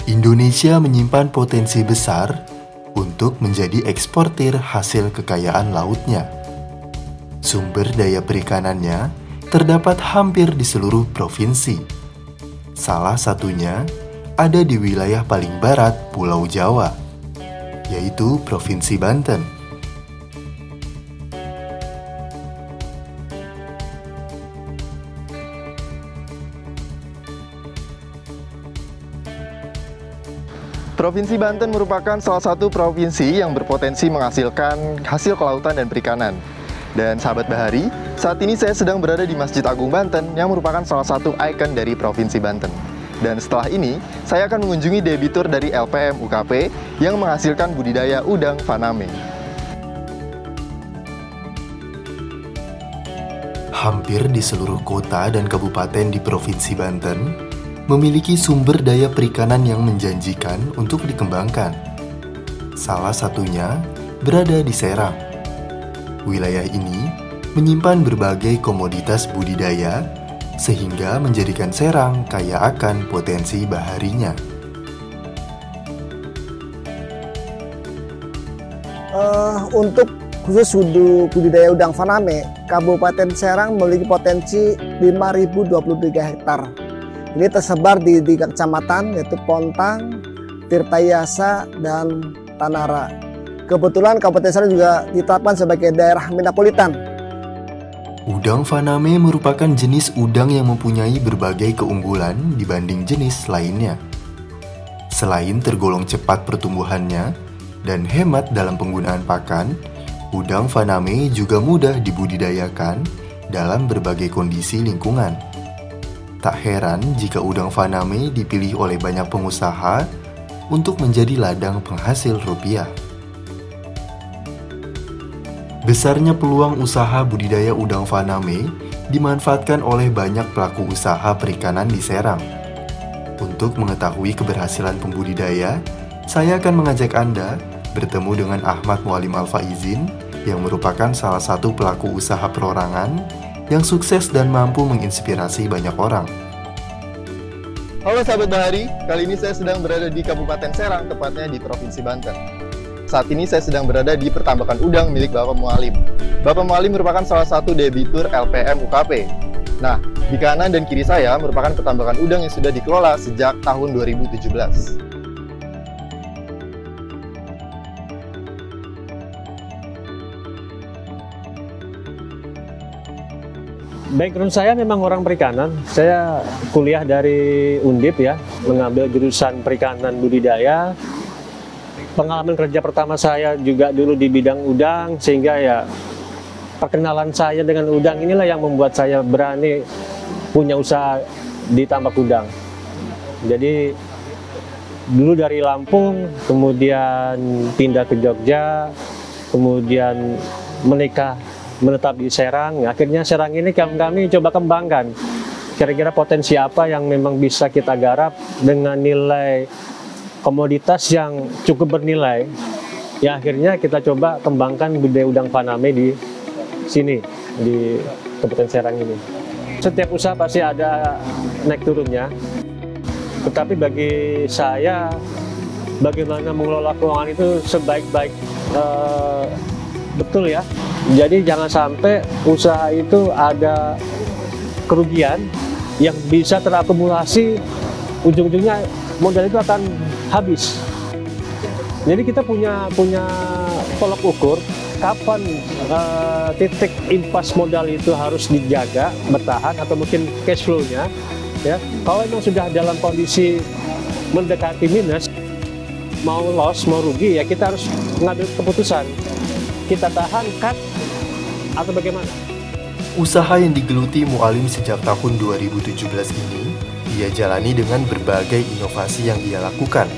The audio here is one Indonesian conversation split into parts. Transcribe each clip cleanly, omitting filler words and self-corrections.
Indonesia menyimpan potensi besar untuk menjadi eksportir hasil kekayaan lautnya. Sumber daya perikanannya terdapat hampir di seluruh provinsi. Salah satunya ada di wilayah paling barat Pulau Jawa, yaitu Provinsi Banten. Provinsi Banten merupakan salah satu provinsi yang berpotensi menghasilkan hasil kelautan dan perikanan. Dan sahabat Bahari, saat ini saya sedang berada di Masjid Agung Banten yang merupakan salah satu ikon dari Provinsi Banten. Dan setelah ini, saya akan mengunjungi debitur dari LPM UKP yang menghasilkan budidaya udang faname. Hampir di seluruh kota dan kabupaten di Provinsi Banten memiliki sumber daya perikanan yang menjanjikan untuk dikembangkan. Salah satunya berada di Serang. Wilayah ini menyimpan berbagai komoditas budidaya sehingga menjadikan Serang kaya akan potensi baharinya. Untuk khusus budidaya udang faname, Kabupaten Serang memiliki potensi 5.023 hektar. Ini tersebar di 3 kecamatan, yaitu Pontang, Tirtayasa, dan Tanara. Kebetulan Kabupaten Serang juga ditetapkan sebagai daerah metropolitan. Udang faname merupakan jenis udang yang mempunyai berbagai keunggulan dibanding jenis lainnya. Selain tergolong cepat pertumbuhannya dan hemat dalam penggunaan pakan, udang faname juga mudah dibudidayakan dalam berbagai kondisi lingkungan. Tak heran jika udang faname dipilih oleh banyak pengusaha untuk menjadi ladang penghasil rupiah. Besarnya peluang usaha budidaya udang faname dimanfaatkan oleh banyak pelaku usaha perikanan di Serang. Untuk mengetahui keberhasilan pembudidaya, saya akan mengajak Anda bertemu dengan Ahmad Mualim Al-Faizin yang merupakan salah satu pelaku usaha perorangan yang sukses dan mampu menginspirasi banyak orang. Halo sahabat Bahari, kali ini saya sedang berada di Kabupaten Serang, tepatnya di Provinsi Banten. Saat ini saya sedang berada di pertambakan udang milik Bapak Mualim. Bapak Mualim merupakan salah satu debitur LPM UKP. Nah, di kanan dan kiri saya merupakan pertambakan udang yang sudah dikelola sejak tahun 2017. Background saya memang orang perikanan. Saya kuliah dari Undip ya, mengambil jurusan perikanan budidaya. Pengalaman kerja pertama saya juga dulu di bidang udang, sehingga ya perkenalan saya dengan udang inilah yang membuat saya berani punya usaha di tambak udang. Jadi dulu dari Lampung, kemudian pindah ke Jogja, kemudian menikah, menetap di Serang. Akhirnya Serang ini kami coba kembangkan. Kira-kira potensi apa yang memang bisa kita garap dengan nilai komoditas yang cukup bernilai. Ya akhirnya kita coba kembangkan budidaya udang faname di sini, di Kabupaten Serang ini. Setiap usaha pasti ada naik turunnya. Tetapi bagi saya, bagaimana mengelola keuangan itu sebaik-baik betul ya. Jadi jangan sampai usaha itu ada kerugian yang bisa terakumulasi, ujung-ujungnya modal itu akan habis. Jadi kita punya tolak ukur kapan titik impas modal itu harus dijaga, bertahan, atau mungkin cash flow-nya. Ya, kalau memang sudah dalam kondisi mendekati minus, mau loss, mau rugi, ya kita harus mengambil keputusan. Kita tahan, cut, atau bagaimana? Usaha yang digeluti Mualim sejak tahun 2017 ini ia jalani dengan berbagai inovasi yang ia lakukan.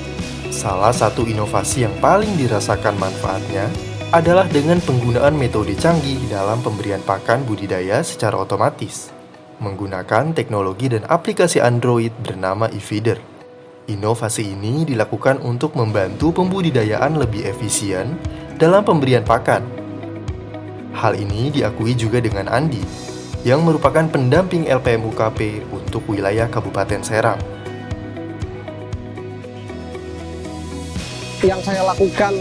Salah satu inovasi yang paling dirasakan manfaatnya adalah dengan penggunaan metode canggih dalam pemberian pakan budidaya secara otomatis, menggunakan teknologi dan aplikasi Android bernama eFeeder. Inovasi ini dilakukan untuk membantu pembudidayaan lebih efisien dalam pemberian pakan. Hal ini diakui juga dengan Andi, yang merupakan pendamping LPM UKP untuk wilayah Kabupaten Serang. Yang saya lakukan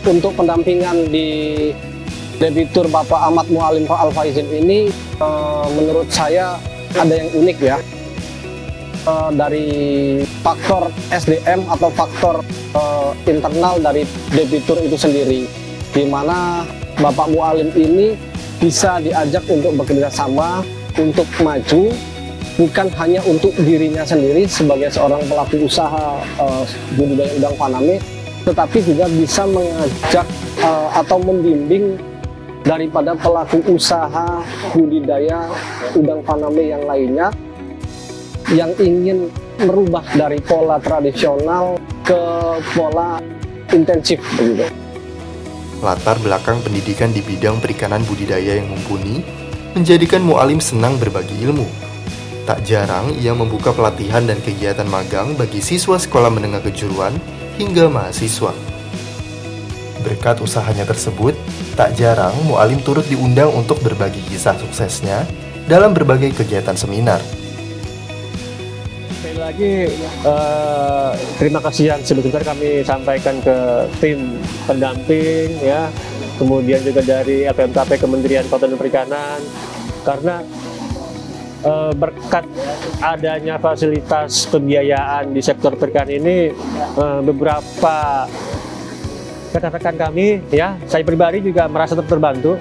untuk pendampingan di debitur Bapak Ahmad Mualim Al-Faizin ini menurut saya ada yang unik ya. Dari faktor SDM atau faktor internal dari debitur itu sendiri, di mana Bapak Mualim ini bisa diajak untuk bekerja sama, untuk maju, bukan hanya untuk dirinya sendiri sebagai seorang pelaku usaha budidaya udang faname, tetapi juga bisa mengajak atau membimbing daripada pelaku usaha budidaya udang faname yang lainnya yang ingin merubah dari pola tradisional ke pola intensif begitu. Latar belakang pendidikan di bidang perikanan budidaya yang mumpuni menjadikan Mualim senang berbagi ilmu. Tak jarang ia membuka pelatihan dan kegiatan magang bagi siswa sekolah menengah kejuruan hingga mahasiswa. Berkat usahanya tersebut, tak jarang Mualim turut diundang untuk berbagi kisah suksesnya dalam berbagai kegiatan seminar. Sekali lagi, terima kasih yang sebetulnya kami sampaikan ke tim pendamping, ya, kemudian juga dari LPMKP Kementerian Kelautan dan Perikanan, karena berkat adanya fasilitas pembiayaan di sektor perikanan ini, beberapa rekan-rekan kami, ya, saya pribadi juga merasa terbantu.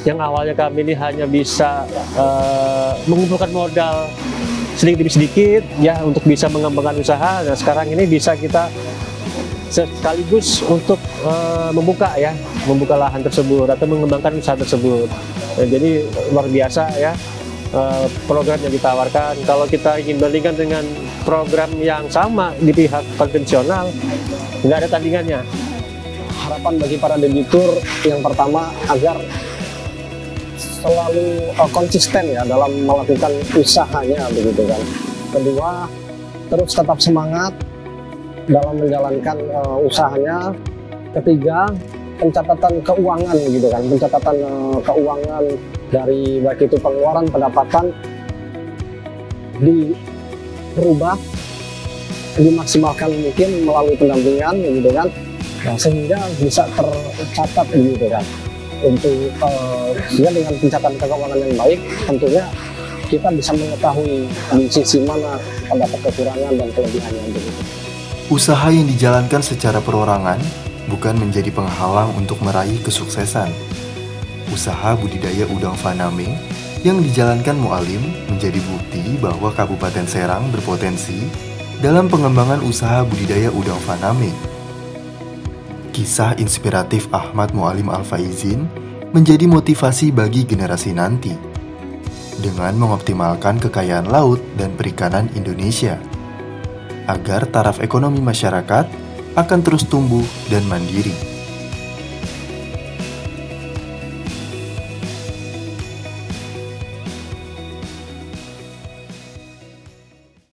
Yang awalnya kami ini hanya bisa mengumpulkan modal sedikit demi sedikit, ya, untuk bisa mengembangkan usaha. Nah, sekarang ini bisa kita sekaligus untuk membuka lahan tersebut atau mengembangkan usaha tersebut. Jadi luar biasa ya program yang ditawarkan. Kalau kita ingin bandingkan dengan program yang sama di pihak konvensional, nggak ada tandingannya. Harapan bagi para debitur yang pertama agar selalu konsisten ya dalam melakukan usahanya begitu kan. Kedua, terus tetap semangat dalam menjalankan usahanya. Ketiga, pencatatan keuangan gitu kan, pencatatan keuangan dari baik itu pengeluaran, pendapatan dirubah, dimaksimalkan mungkin melalui pendampingan gitu kan, nah, sehingga bisa tercatat gitu kan. Untuk ya dengan pencatatan keuangan yang baik, tentunya kita bisa mengetahui di sisi mana terdapat kekurangan dan kelebihannya begitu. Usaha yang dijalankan secara perorangan bukan menjadi penghalang untuk meraih kesuksesan. Usaha budidaya udang faname yang dijalankan Mualim menjadi bukti bahwa Kabupaten Serang berpotensi dalam pengembangan usaha budidaya udang faname. Kisah inspiratif Ahmad Mualim Al-Faizin menjadi motivasi bagi generasi nanti dengan mengoptimalkan kekayaan laut dan perikanan Indonesia agar taraf ekonomi masyarakat akan terus tumbuh dan mandiri.